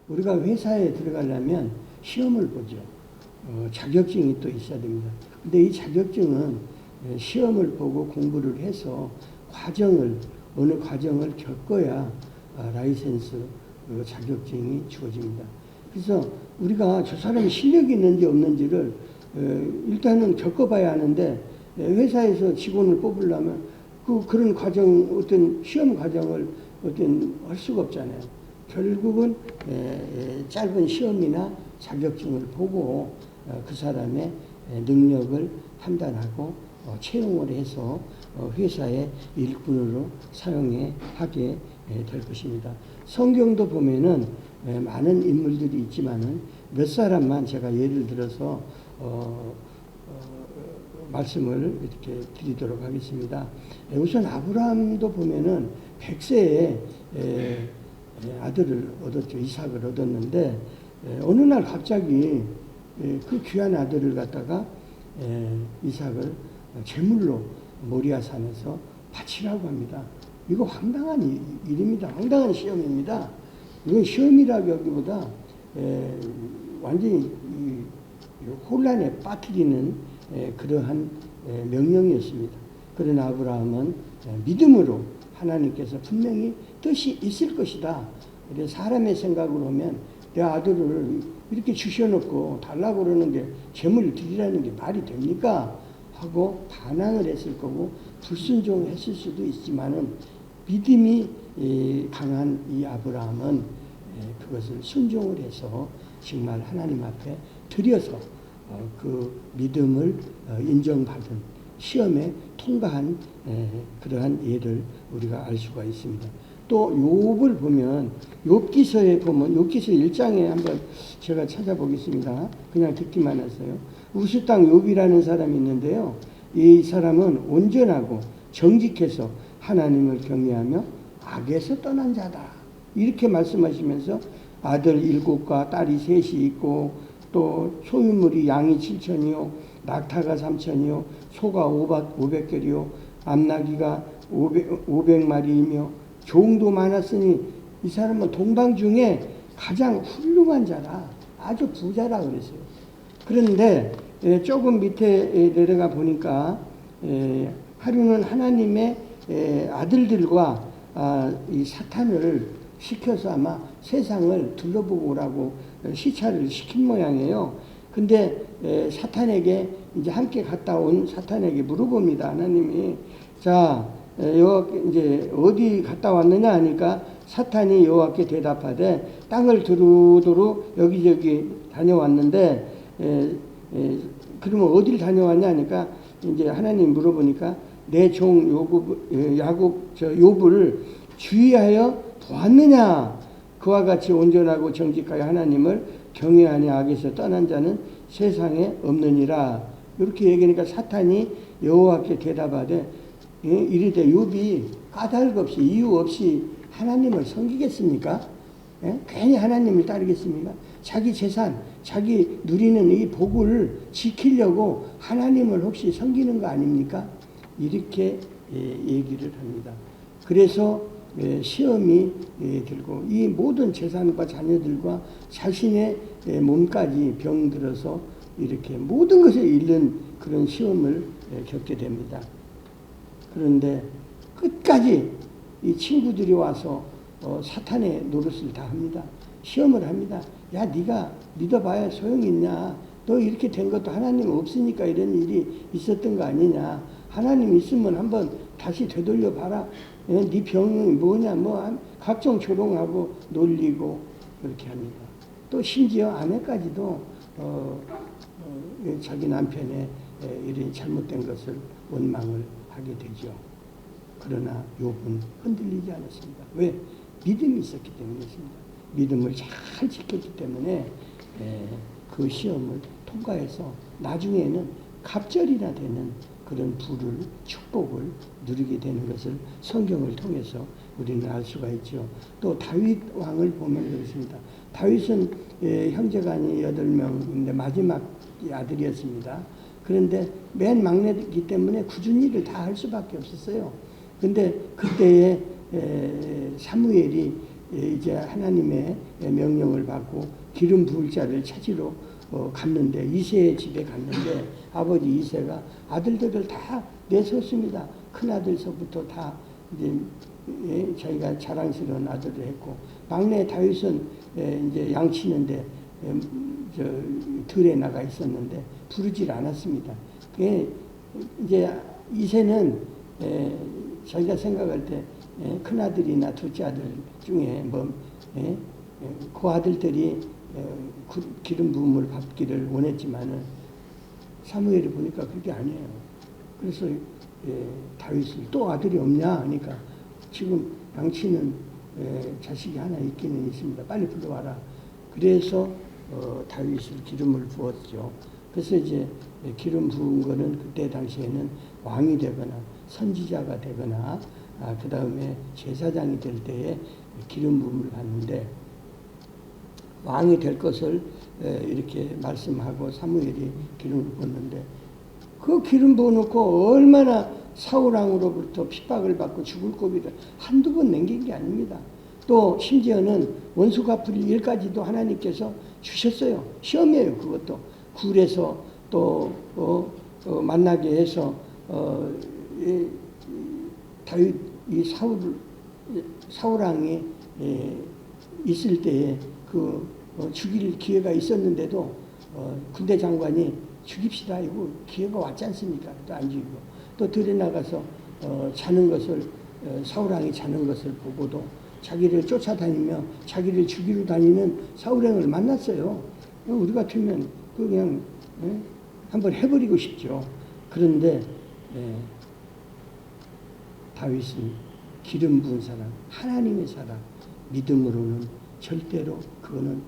우리가 회사에 들어가려면 시험을 보죠. 자격증이 또 있어야 됩니다. 근데 이 자격증은 시험을 보고 공부를 해서 어느 과정을 겪어야 라이센스 자격증이 주어집니다. 그래서 우리가 저 사람이 실력이 있는지 없는지를 일단은 겪어봐야 하는데, 회사에서 직원을 뽑으려면 그런 어떤 시험 과정을 할 수가 없잖아요. 결국은 짧은 시험이나 자격증을 보고 그 사람의 능력을 판단하고 채용을 해서 회사의 일꾼으로 하게 될 것입니다. 성경도 보면은 많은 인물들이 있지만은 몇 사람만 제가 예를 들어서 말씀을 이렇게 드리도록 하겠습니다. 우선 아브라함도 보면은 100세에 아들을 얻었죠. 이삭을 얻었는데, 어느 날 갑자기 그 귀한 아들을 갖다가 이삭을 제물로 모리아산에서 바치라고 합니다. 이거 황당한 일입니다. 황당한 시험입니다. 이건 시험이라기보다 완전히 혼란에 빠뜨리는 그러한 명령이었습니다. 그러나 아브라함은 믿음으로 하나님께서 분명히 뜻이 있을 것이다. 사람의 생각으로 보면 내 아들을 이렇게 주셔놓고 달라고 그러는 게, 제물을 드리라는 게 말이 됩니까? 하고 반항을 했을 거고 불순종했을 수도 있지만은, 믿음이 강한 이 아브라함은 그것을 순종을 해서 정말 하나님 앞에 드려서 그 믿음을 인정받은, 시험에 통과한 그러한 예를 우리가 알 수가 있습니다. 또 욥을 보면, 욥기서에 보면, 욥기서 1장에 한번 제가 찾아보겠습니다. 그냥 듣기만 했어요. 우스땅 욥이라는 사람이 있는데요. 이 사람은 온전하고 정직해서 하나님을 경외하며 악에서 떠난 자다. 이렇게 말씀하시면서 아들 7과 딸이 3이 있고, 또 소유물이 양이 7천이요, 낙타가 3천이요, 소가 500결이요, 암나귀가 500마리이며 종도 많았으니 이 사람은 동방 중에 가장 훌륭한 자라, 아주 부자라 그랬어요. 그런데 조금 밑에 내려가 보니까 하루는 하나님의 아들들과 이 사탄을 시켜서 아마 세상을 둘러보고 오라고 시차를 시킨 모양이에요. 근데 사탄에게, 이제 함께 갔다 온 사탄에게 물어봅니다. 하나님이, 자, 이제 어디 갔다 왔느냐 하니까 사탄이 여호와께 대답하되, 땅을 두루두루 여기저기 다녀왔는데, 그러면 어디를 다녀왔냐 하니까, 이제 하나님 물어보니까 내 종 욥을 주의하여 보았느냐? 그와 같이 온전하고 정직하여 하나님을 경외하니 악에서 떠난 자는 세상에 없느니라. 이렇게 얘기하니까 사탄이 여호와께 대답하되, 이르되 욥이 까닭 없이 이유 없이 하나님을 섬기겠습니까? 괜히 하나님을 따르겠습니까? 자기 재산, 자기 누리는 이 복을 지키려고 하나님을 혹시 섬기는 거 아닙니까? 이렇게 얘기를 합니다. 그래서 시험이 들고, 이 모든 재산과 자녀들과 자신의 몸까지 병들어서 이렇게 모든 것을 잃는 그런 시험을 겪게 됩니다. 그런데 끝까지 이 친구들이 와서 사탄의 노릇을 다 합니다. 시험을 합니다. 야, 네가 믿어봐야 소용이 있냐? 너 이렇게 된 것도 하나님 없으니까 이런 일이 있었던 거 아니냐? 하나님 있으면 한번 다시 되돌려 봐라. 네 병이 뭐냐? 각종 조롱하고 놀리고 그렇게 합니다. 또 심지어 아내까지도 자기 남편의 이런 잘못된 것을 원망을 하게 되죠. 그러나 욥은 흔들리지 않았습니다. 왜? 믿음이 있었기 때문이었습니다. 믿음을 잘 지켰기 때문에 그 시험을 통과해서 나중에는 갑절이나 되는 그런 부를, 축복을 누리게 되는 것을 성경을 통해서 우리는 알 수가 있죠. 또 다윗 왕을 보면 그렇습니다. 다윗은 형제간이 8명인데 마지막 아들이었습니다. 그런데 맨 막내이기 때문에 굳은 일을 다 할 수밖에 없었어요. 근데 그때에 사무엘이 이제 하나님의 명령을 받고 기름 부을 자를 찾으러 갔는데 이새의 집에 갔는데 아버지 이새가 아들들을 다 내세웠습니다. 큰 아들서부터 다 이제 자기가 자랑스러운 아들을 했고 막내 다윗은 이제 양치는데 저 들에 나가 있었는데 부르질 않았습니다. 그게 이제 이새는 자기가 생각할 때 큰 아들이나 둘째 아들 중에 그 아들들이 기름 부음을 받기를 원했지만은 사무엘이 보니까 그게 아니에요. 그래서 다윗을 또 아들이 없냐 하니까 지금 양치는 자식이 하나 있기는 있습니다. 빨리 불러와라. 그래서 다윗을 기름을 부었죠. 그래서 이제 기름 부은 거는 그때 당시에는 왕이 되거나 선지자가 되거나 그 다음에 제사장이 될 때에 기름 부음을 받는데 왕이 될 것을 이렇게 말씀하고 사무엘이 기름을 부었는데 그 기름 부어놓고 얼마나 사울왕으로부터 핍박을 받고 죽을 고비를 한두 번 남긴 게 아닙니다. 또 심지어는 원수 갚을 일까지도 하나님께서 주셨어요. 시험이에요. 그것도 굴에서 또 만나게 해서 다윗 이 사울왕이 있을 때에 죽일 기회가 있었는데도 군대 장관이 죽입시다 이거 기회가 왔지 않습니까? 또 안 죽이고 또 들에 나가서 자는 것을 사울왕이 자는 것을 보고도 자기를 쫓아다니며 자기를 죽이러 다니는 사울왕을 만났어요. 우리 같으면 그냥 한번 해버리고 싶죠. 그런데 다윗은 기름 부은 사람, 하나님의 사람, 믿음으로는 절대로 그거는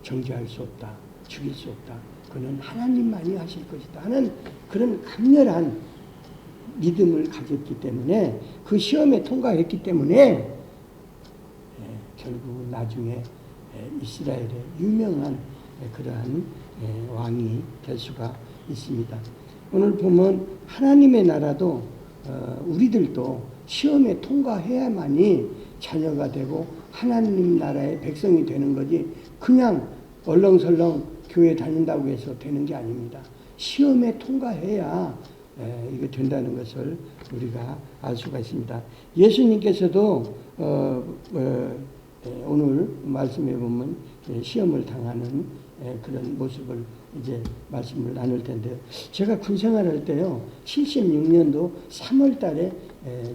정죄할 수 없다, 죽일 수 없다. 그는 하나님만이 하실 것이다 하는 그런 강렬한 믿음을 가졌기 때문에 그 시험에 통과했기 때문에 결국 나중에 이스라엘의 유명한 그러한 왕이 될 수가 있습니다. 오늘 보면 하나님의 나라도 우리들도 시험에 통과해야만이 자녀가 되고 하나님 나라의 백성이 되는 거지 그냥 얼렁설렁 교회 다닌다고 해서 되는 게 아닙니다. 시험에 통과해야 이거 된다는 것을 우리가 알 수가 있습니다. 예수님께서도 오늘 말씀해 보면 시험을 당하는 그런 모습을 이제 말씀을 나눌 텐데 제가 군 생활할 때요 76년도 3월 달에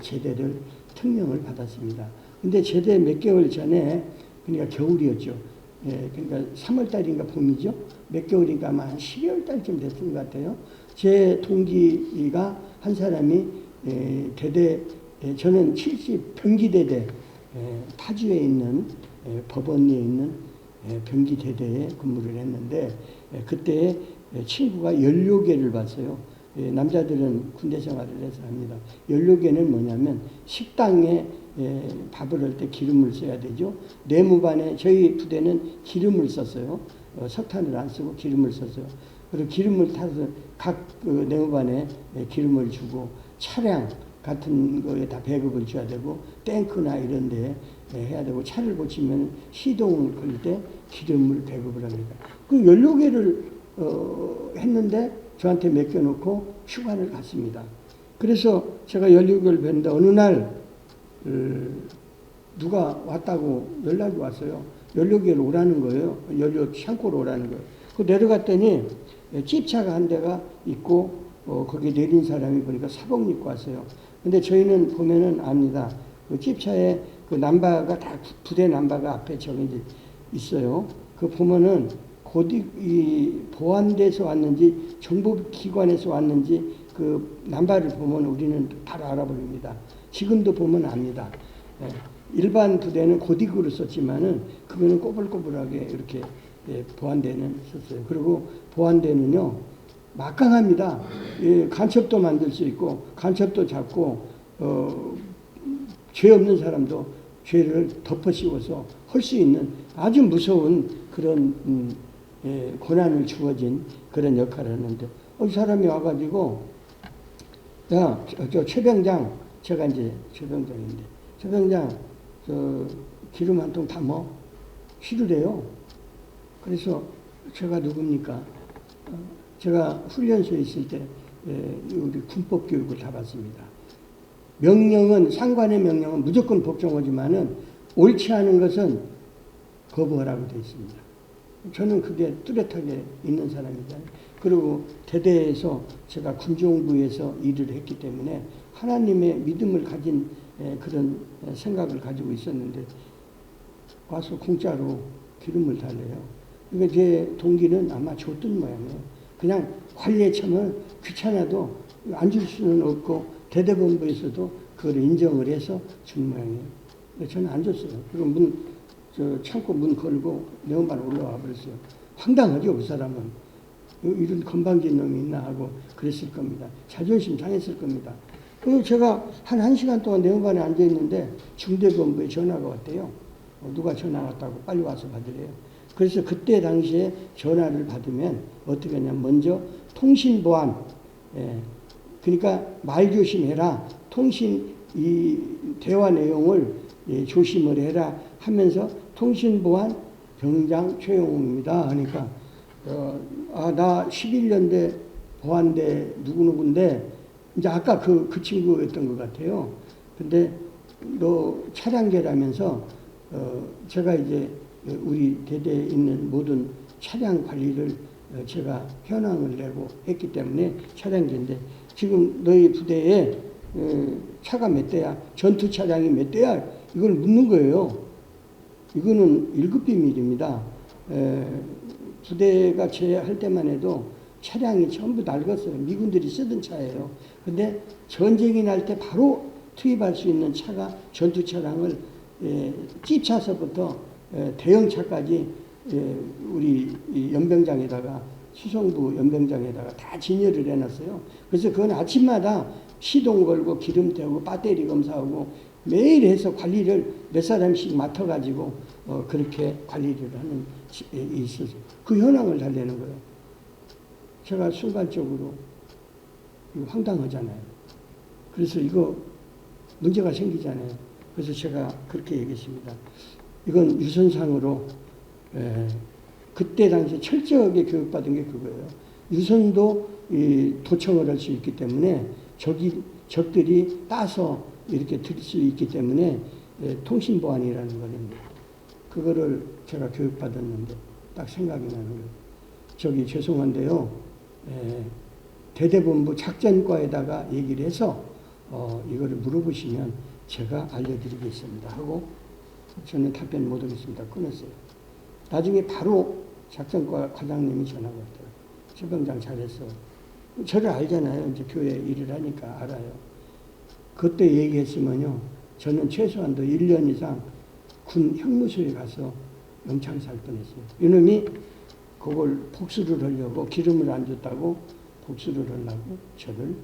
제대를 특명을 받았습니다. 근데 제대 몇 개월 전에 그러니까 겨울이었죠. 그러니까 3월 달인가 봄이죠. 몇 개월인가 아마 한 12월 달쯤 됐던 것 같아요. 제 동기가 한 사람이 대대 저는 70 병기대대 파주에 있는 법원리에 있는 병기대대에 근무를 했는데 그때 친구가 연료계를 봤어요. 남자들은 군대 생활을 해서 합니다. 연료계는 뭐냐면 식당에 밥을 할 때 기름을 써야 되죠. 내무반에 저희 부대는 기름을 썼어요. 석탄을 안 쓰고 기름을 썼어요. 그리고 기름을 타서 각 내무반에 기름을 주고 차량 같은 거에 다 배급을 줘야 되고 탱크나 이런 데 해야 되고 차를 고치면 시동을 걸 때 기름을 배급을 합니다. 그 연료계를 했는데 저한테 맡겨놓고 휴관을 갔습니다. 그래서 제가 연료계를 뵀는데 어느 날 누가 왔다고 연락이 왔어요. 연료계를 오라는 거예요. 연료 창고로 오라는 거예요. 그 내려갔더니 찝차가 한 대가 있고 거기 내린 사람이 보니까 사복 입고 왔어요. 근데 저희는 보면은 압니다. 그 찝차에 그 남바가 다 부대 남바가 앞에 저기 이제 있어요. 그 보면은 이 보안대에서 왔는지 정보기관에서 왔는지 그 남바를 보면 우리는 바로 알아버립니다. 지금도 보면 압니다. 일반 부대는 고딕으로 썼지만은 그거는 꼬불꼬불하게 이렇게 보안대는 썼어요. 그리고 보안대는요 막강합니다. 간첩도 만들 수 있고 간첩도 잡고 죄 없는 사람도 죄를 덮어 씌워서 할 수 있는 아주 무서운 그런 고난을 주어진 그런 역할을 하는데 이 사람이 와가지고 야, 저 최병장 제가 이제 최병장인데 최병장 기름 한 통 담어 실으래요. 그래서 제가 누굽니까? 제가 훈련소에 있을 때 우리 군법 교육을 다 받습니다. 명령은 상관의 명령은 무조건 복종하지만은 옳지 않은 것은 거부하라고 되어 있습니다. 저는 그게 뚜렷하게 있는 사람이잖아요. 그리고 대대에서 제가 군정부에서 일을 했기 때문에 하나님의 믿음을 가진 그런 생각을 가지고 있었는데 와서 공짜로 기름을 달래요. 그러니까 제 동기는 아마 줬던 모양이에요. 그냥 관리에 처면 귀찮아도 안 줄 수는 없고 대대본부에서도 그걸 인정을 해서 준 모양이에요. 근데 저는 안 줬어요. 그리고 창고 문 걸고 내원반 올라와 버렸어요. 황당하죠, 그 사람은. 이런 건방진 놈이 있나 하고 그랬을 겁니다. 자존심 상했을 겁니다. 그래서 제가 한 1시간 동안 내원반에 앉아있는데 중대본부에 전화가 왔대요. 누가 전화 왔다고 빨리 와서 받으래요. 그래서 그때 당시에 전화를 받으면 어떻게 하냐면 먼저 통신보안, 그러니까 말 조심해라. 이 대화 내용을 조심을 해라 하면서 통신보안 병장 최용호입니다. 하니까 나 11년대 보안대 누구누구인데 이제 아까 그 친구였던 것 같아요. 근데 너 차량계라면서 제가 이제 우리 대대에 있는 모든 차량 관리를 제가 현황을 내고 했기 때문에 차량계인데 지금 너희 부대에 차가 몇 대야? 전투 차량이 몇 대야? 이걸 묻는 거예요. 이거는 1급 비밀입니다. 부대가 제할 때만 해도 차량이 전부 낡았어요. 미군들이 쓰던 차예요. 근데 전쟁이 날 때 바로 투입할 수 있는 차가 전투 차량을 찝차서부터 대형차까지 우리 연병장에다가 수송부 연병장에다가 다 진열을 해놨어요. 그래서 그건 아침마다 시동 걸고 기름 태우고 배터리 검사하고 매일 해서 관리를 몇 사람씩 맡아가지고 그렇게 관리를 하는 있어서 그 현황을 달래는 거예요. 제가 순간적으로 이거 황당하잖아요. 그래서 이거 문제가 생기잖아요. 그래서 제가 그렇게 얘기했습니다. 이건 유선상으로 그때 당시 철저하게 교육받은 게 그거예요. 유선도 도청을 할 수 있기 때문에 적들이 따서 이렇게 들 수 있기 때문에 통신보안이라는 거랍니다. 그거를 제가 교육받았는데 딱 생각이 나는 거예요. 죄송한데요. 대대본부 작전과에다가 얘기를 해서 이거를 물어보시면 제가 알려드리겠습니다 하고 저는 답변 못 하겠습니다. 끊었어요. 나중에 바로 작전과 과장님이 전화가 왔대요. 최병장 잘했어. 저를 알잖아요. 이제 교회 일을 하니까 알아요. 그때 얘기했으면요. 저는 최소한도 1년 이상 군 형무소에 가서 영창 살 뻔했습니다. 이놈이 그걸 복수를 하려고 기름을 안 줬다고 복수를 하려고 저를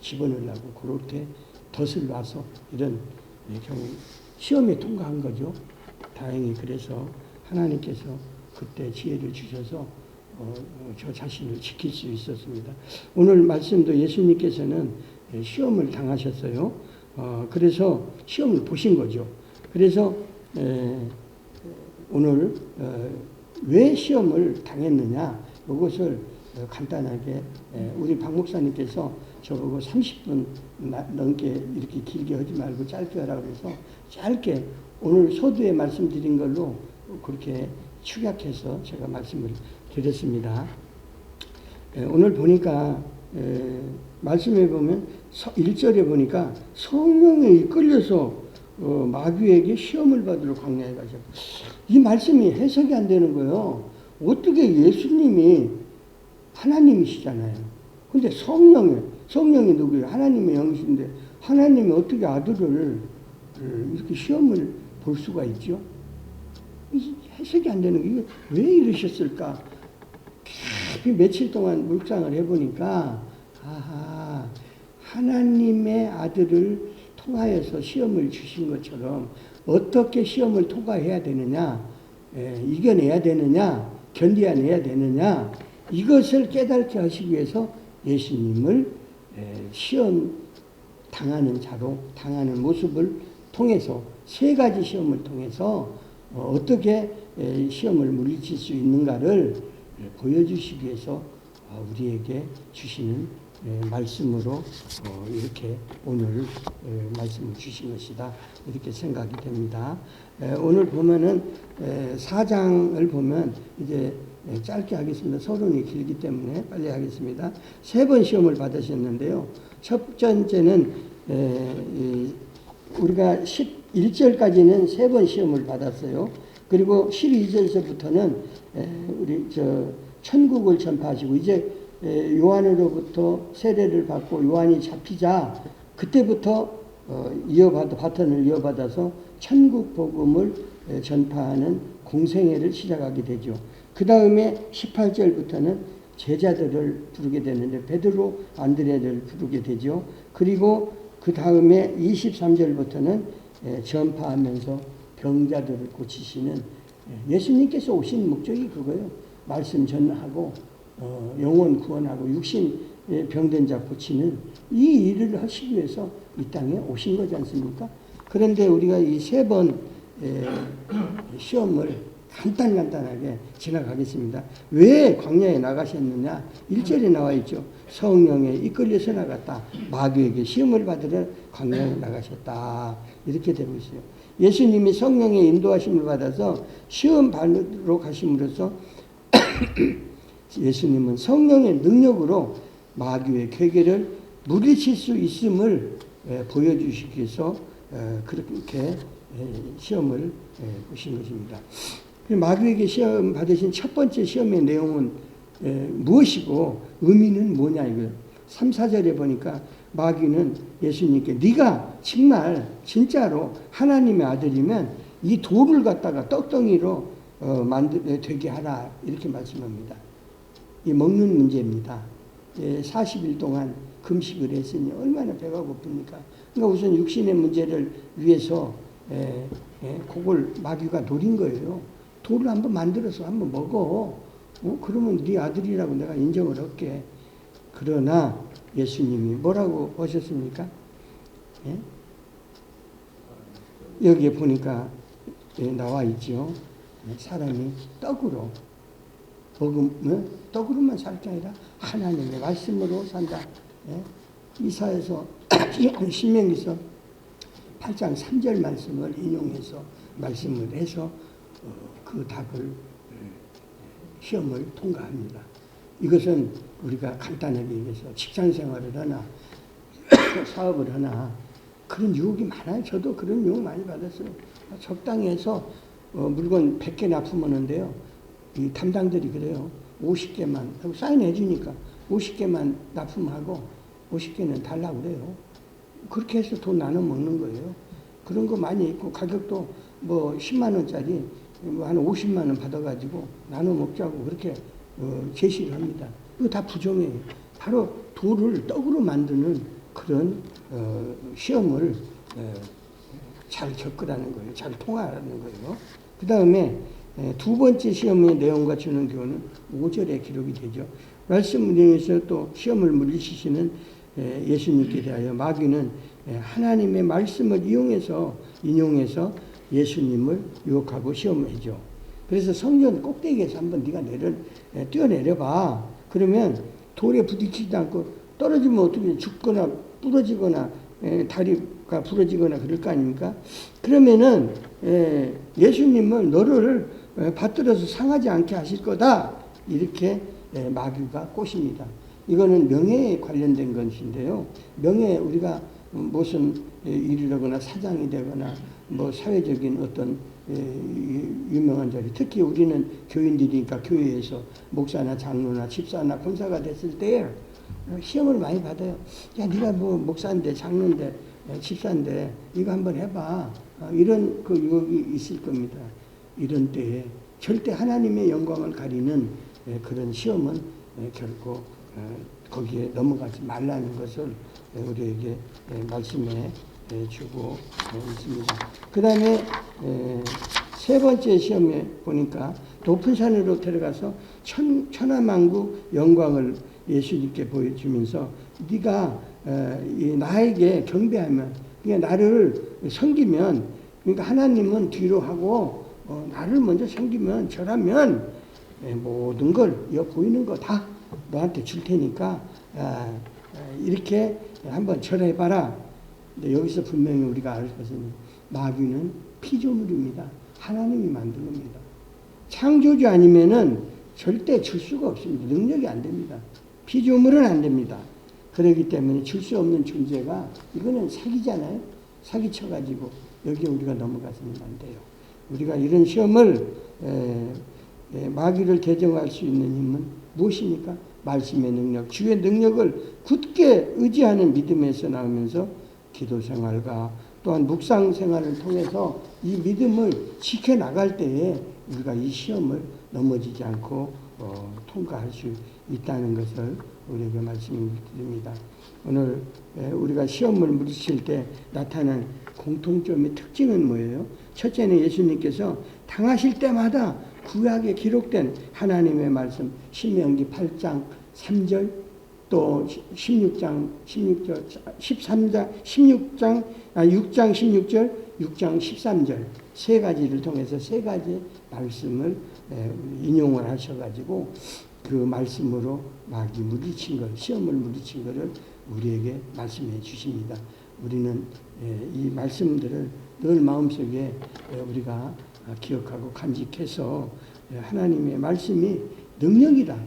집어넣으려고 그렇게 덫을 놔서 이런 경우 시험에 통과한 거죠. 다행히 그래서 하나님께서 그때 지혜를 주셔서 저 자신을 지킬 수 있었습니다. 오늘 말씀도 예수님께서는 시험을 당하셨어요. 그래서 시험을 보신 거죠. 그래서 오늘 왜 시험을 당했느냐 이것을 간단하게 우리 박 목사님께서 저보고 30분 넘게 이렇게 길게 하지 말고 짧게 하라고 해서 짧게 오늘 소두에 말씀드린 걸로 그렇게 축약해서 제가 말씀을 드렸습니다. 오늘 보니까 말씀해 보면 1절에 보니까 성령에 이끌려서 마귀에게 시험을 받으러 광야에 가셨다. 이 말씀이 해석이 안 되는 거예요. 어떻게 예수님이 하나님이시잖아요. 근데 성령이 누구예요? 하나님의 영이신데 하나님이 어떻게 아들을 이렇게 시험을 볼 수가 있죠? 해석이 안 되는 게 왜 이러셨을까? 깊이 며칠 동안 묵상을 해보니까 하나님의 아들을 통하여서 시험을 주신 것처럼 어떻게 시험을 통과해야 되느냐, 이겨내야 되느냐, 견뎌내야 되느냐 이것을 깨닫게 하시기 위해서 예수님을 시험 당하는 자로 당하는 모습을 통해서 세 가지 시험을 통해서 어떻게 시험을 물리칠 수 있는가를 보여주시기 위해서 우리에게 주시는 말씀으로 이렇게 오늘 말씀을 주신 것이다 이렇게 생각이 됩니다. 오늘 보면은 4장을 보면 이제 짧게 하겠습니다. 서론이 길기 때문에 빨리 하겠습니다. 3번 시험을 받으셨는데요. 첫 번째는 우리가 11절까지는 3번 시험을 받았어요. 그리고 12절서부터는 우리 천국을 전파하시고 이제 요한으로부터 세례를 받고 요한이 잡히자 그때부터 바톤을 이어받아서 천국 복음을 전파하는 공생애를 시작하게 되죠. 그 다음에 18절부터는 제자들을 부르게 되는데 베드로, 안드레를 부르게 되죠. 그리고 그 다음에 23절부터는 전파하면서 병자들을 고치시는 예수님께서 오신 목적이 그거예요. 말씀 전하고 영혼 구원하고 육신 병든 자 고치는 이 일을 하시기 위해서 이 땅에 오신 거지 않습니까? 그런데 우리가 이 3번 시험을 간단하게 지나가겠습니다. 왜 광야에 나가셨느냐? 1절에 나와 있죠. 성령에 이끌려서 나갔다. 마귀에게 시험을 받으러 광야에 나가셨다. 이렇게 되고 있어요. 예수님이 성령의 인도하심을 받아서 시험 받으러 가심으로써 예수님은 성령의 능력으로 마귀의 괴계를 물리칠 수 있음을 보여주시기 위해서 그렇게 시험을 보신 것입니다. 마귀에게 시험 받으신 첫 번째 시험의 내용은 무엇이고 의미는 뭐냐 이거예요. 3, 4절에 보니까 마귀는 예수님께 네가 정말 진짜로 하나님의 아들이면 이 돌을 갖다가 떡덩이로 되게 하라 이렇게 말씀합니다. 이 먹는 문제입니다. 40일 동안 금식을 했으니 얼마나 배가 고픕니까? 그러니까 우선 육신의 문제를 위해서 그걸 마귀가 노린 거예요. 돌을 한번 만들어서 한번 먹어. 그러면 네 아들이라고 내가 인정을 할게. 그러나 예수님이 뭐라고 하셨습니까? 여기에 보니까 나와 있죠. 사람이 떡으로 먹으면 떡으로만 살 게 아니라 하나님의 말씀으로 산다. 이사야서 신명기서 8장 3절 말씀을 인용해서 말씀을 해서 그 답을 시험을 통과합니다. 이것은 우리가 간단하게 얘기해서 직장생활을 하나 사업을 하나 그런 유혹이 많아요. 저도 그런 유혹 많이 받았어요. 적당히 해서 물건 100개 납품하는데요. 이 담당들이 그래요. 50개만 사인해 주니까 50개만 납품하고 50개는 달라고 그래요. 그렇게 해서 돈 나눠 먹는 거예요. 그런 거 많이 있고 가격도 뭐 10만 원짜리 한 50만 원 받아가지고 나눠 먹자고 그렇게 제시를 합니다. 이거 다 부정해요. 바로 돌을 떡으로 만드는 그런 시험을 잘 겪으라는 거예요. 잘 통하라는 거예요. 그 다음에 두 번째 시험의 내용과 주는 교훈은 5절에 기록이 되죠. 말씀을 이용해서 또 시험을 물리치시는 예수님께 대하여 마귀는 하나님의 말씀을 인용해서 예수님을 유혹하고 시험해죠. 그래서 성전 꼭대기에서 한번 네가 뛰어내려봐. 그러면 돌에 부딪히지 않고 떨어지면 어떻게 죽거나 부러지거나 다리가 부러지거나 그럴 거 아닙니까? 그러면은 예수님은 너를 받들어서 상하지 않게 하실 거다. 이렇게 마귀가 꼬십니다. 이거는 명예에 관련된 것인데요. 명예 우리가 무슨 일을 하거나 사장이 되거나 뭐 사회적인 어떤 유명한 자리, 특히 우리는 교인들이니까 교회에서 목사나 장로나 집사나 권사가 됐을 때 시험을 많이 받아요. 야, 네가 뭐 목사인데 장로인데 집사인데 이거 한번 해봐. 이런 그 유혹이 있을 겁니다. 이런 때에 절대 하나님의 영광을 가리는 그런 시험은 결코 거기에 넘어가지 말라는 것을 우리에게 말씀해 주고 있습니다. 그 다음에 세 번째 시험에 보니까 높은 산으로 들어가서 천하만국 영광을 예수님께 보여주면서 네가 나에게 경배하면 그러니까 나를 섬기면, 그러니까 하나님은 뒤로 하고 나를 먼저 섬기면, 절하면 모든 걸 보이는 거 다 너한테 줄 테니까 이렇게 한번 절해봐라. 근데 여기서 분명히 우리가 알 것은 마귀는 피조물입니다. 하나님이 만든 겁니다. 창조주 아니면은 절대 줄 수가 없습니다. 능력이 안 됩니다. 피조물은 안 됩니다. 그렇기 때문에 줄 수 없는 존재가, 이거는 사기잖아요. 사기쳐가지고 여기에 우리가 넘어가서는 안 돼요. 우리가 이런 시험을 마귀를 대적할 수 있는 힘은 무엇입니까? 말씀의 능력, 주의 능력을 굳게 의지하는 믿음에서 나오면서 기도 생활과 또한 묵상 생활을 통해서 이 믿음을 지켜나갈 때에 우리가 이 시험을 넘어지지 않고 통과할 수 있다는 것을 우리에게 말씀을 드립니다. 오늘 우리가 시험을 물리칠 때 나타난 공통점의 특징은 뭐예요? 첫째는 예수님께서 당하실 때마다 구약에 기록된 하나님의 말씀, 신명기 8장 3절, 또 16장 16절, 13장 16장 6장 16절, 6장 13절 세 가지를 통해서 세 가지 말씀을 인용을 하셔가지고 그 말씀으로 마귀 물리친 것, 시험을 물리친 것을 우리에게 말씀해 주십니다. 우리는 이 말씀들을 늘 마음속에 우리가 기억하고 간직해서 하나님의 말씀이 능력이라,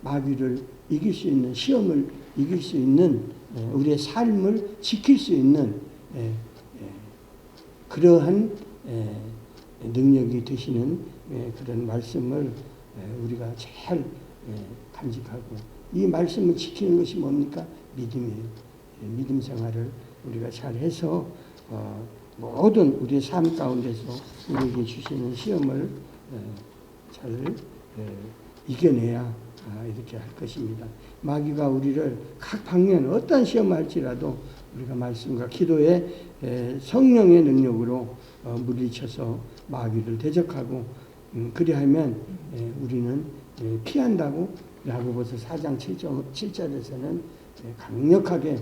마귀를 이길 수 있는, 시험을 이길 수 있는, 우리의 삶을 지킬 수 있는 그러한 능력이 되시는 그런 말씀을 우리가 잘 간직하고, 이 말씀을 지키는 것이 뭡니까? 믿음이에요. 믿음 생활을 우리가 잘 해서 모든 우리의 삶 가운데서 우리에게 주시는 시험을 잘 이겨내야 이렇게 할 것입니다. 마귀가 우리를 각 방면 어떤 시험을 할지라도 우리가 말씀과 기도의 성령의 능력으로 물리쳐서 마귀를 대적하고, 그리하면 우리는 피한다고 야고보서 4장 7절에서는 강력하게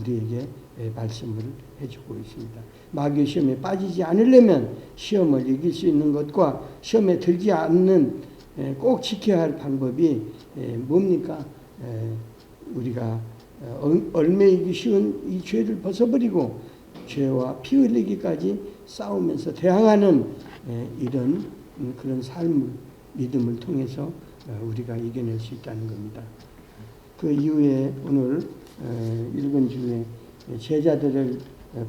우리에게 말씀을 해주고 있습니다. 마귀의 시험에 빠지지 않으려면 시험을 이길 수 있는 것과 시험에 들지 않는 꼭 지켜야 할 방법이 뭡니까? 우리가 얽매이기 쉬운 이 죄를 벗어버리고 죄와 피 흘리기까지 싸우면서 대항하는 이런 그런 삶을, 믿음을 통해서 우리가 이겨낼 수 있다는 겁니다. 그 이후에 오늘 읽은 중에 제자들을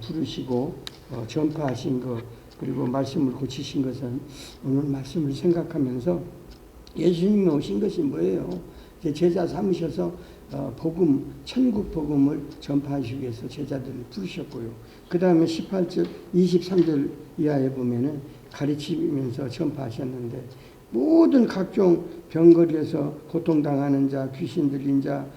부르시고 전파하신 것, 그리고 말씀을 고치신 것은 오늘 말씀을 생각하면서 예수님이 오신 것이 뭐예요? 제자 삼으셔서 복음, 천국 복음을 전파하시기 위해서 제자들을 부르셨고요. 그 다음에 18절, 23절 이하에 보면은 가르치면서 전파하셨는데, 모든 각종 병거리에서 고통당하는 자, 귀신 들린 자,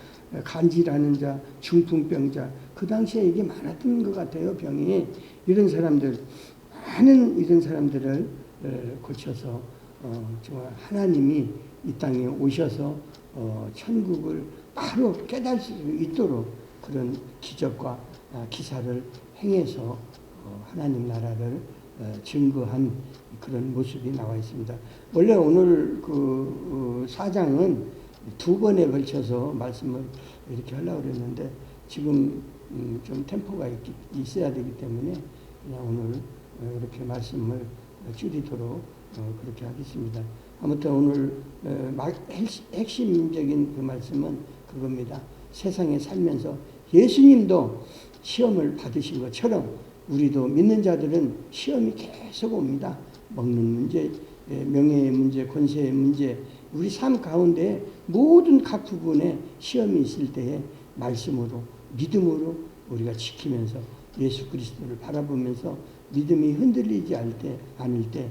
간질하는 자, 중풍병자, 그 당시에 이게 많았던 것 같아요. 병이. 이런 사람들, 많은 이런 사람들을 고쳐서 정말 하나님이 이 땅에 오셔서 천국을 바로 깨달을 수 있도록 그런 기적과 기사를 행해서 하나님 나라를 증거한 그런 모습이 나와 있습니다. 원래 오늘 그 4장은 두 번에 걸쳐서 말씀을 이렇게 하려고 그랬는데, 지금 좀 템포가 있어야 되기 때문에 그냥 오늘 이렇게 말씀을 줄이도록 그렇게 하겠습니다. 아무튼 오늘 핵심적인 그 말씀은 그겁니다. 세상에 살면서 예수님도 시험을 받으신 것처럼 우리도 믿는 자들은 시험이 계속 옵니다. 먹는 문제, 명예의 문제, 권세의 문제, 우리 삶 가운데 모든 각 부분에 시험이 있을 때에 말씀으로, 믿음으로 우리가 지키면서 예수 그리스도를 바라보면서 믿음이 흔들리지 않을 때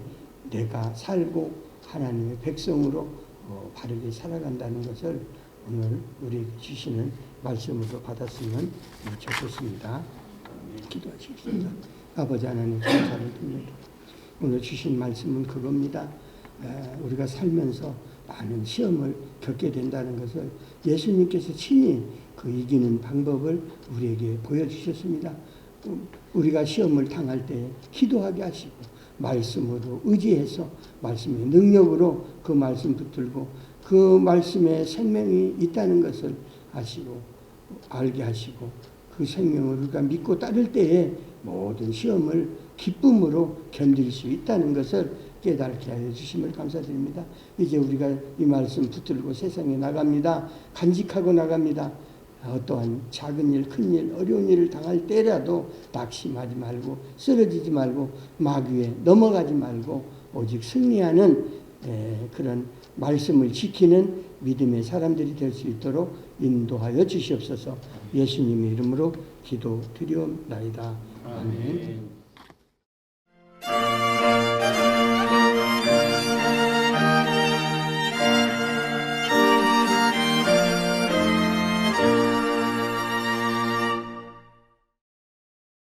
내가 살고 하나님의 백성으로 바르게 살아간다는 것을 오늘 우리에게 주시는 말씀으로 받았으면 좋겠습니다. 기도하시겠습니다. 아버지 하나님, 감사를 드립니다. 오늘 주신 말씀은 그겁니다. 우리가 살면서 많은 시험을 겪게 된다는 것을 예수님께서 친히 그 이기는 방법을 우리에게 보여주셨습니다. 우리가 시험을 당할 때 기도하게 하시고 말씀으로 의지해서 말씀의 능력으로 그 말씀 붙들고 그 말씀에 생명이 있다는 것을 아시고 알게 하시고 그 생명을 우리가 믿고 따를 때에 모든 시험을 기쁨으로 견딜 수 있다는 것을 깨닫게 하여 주심을 감사드립니다. 이제 우리가 이 말씀 붙들고 세상에 나갑니다. 간직하고 나갑니다. 어떠한 작은 일, 큰 일, 어려운 일을 당할 때라도 낙심하지 말고 쓰러지지 말고 마귀에 넘어가지 말고 오직 승리하는 그런 말씀을 지키는 믿음의 사람들이 될 수 있도록 인도하여 주시옵소서. 예수님의 이름으로 기도드리옵나이다. 아멘.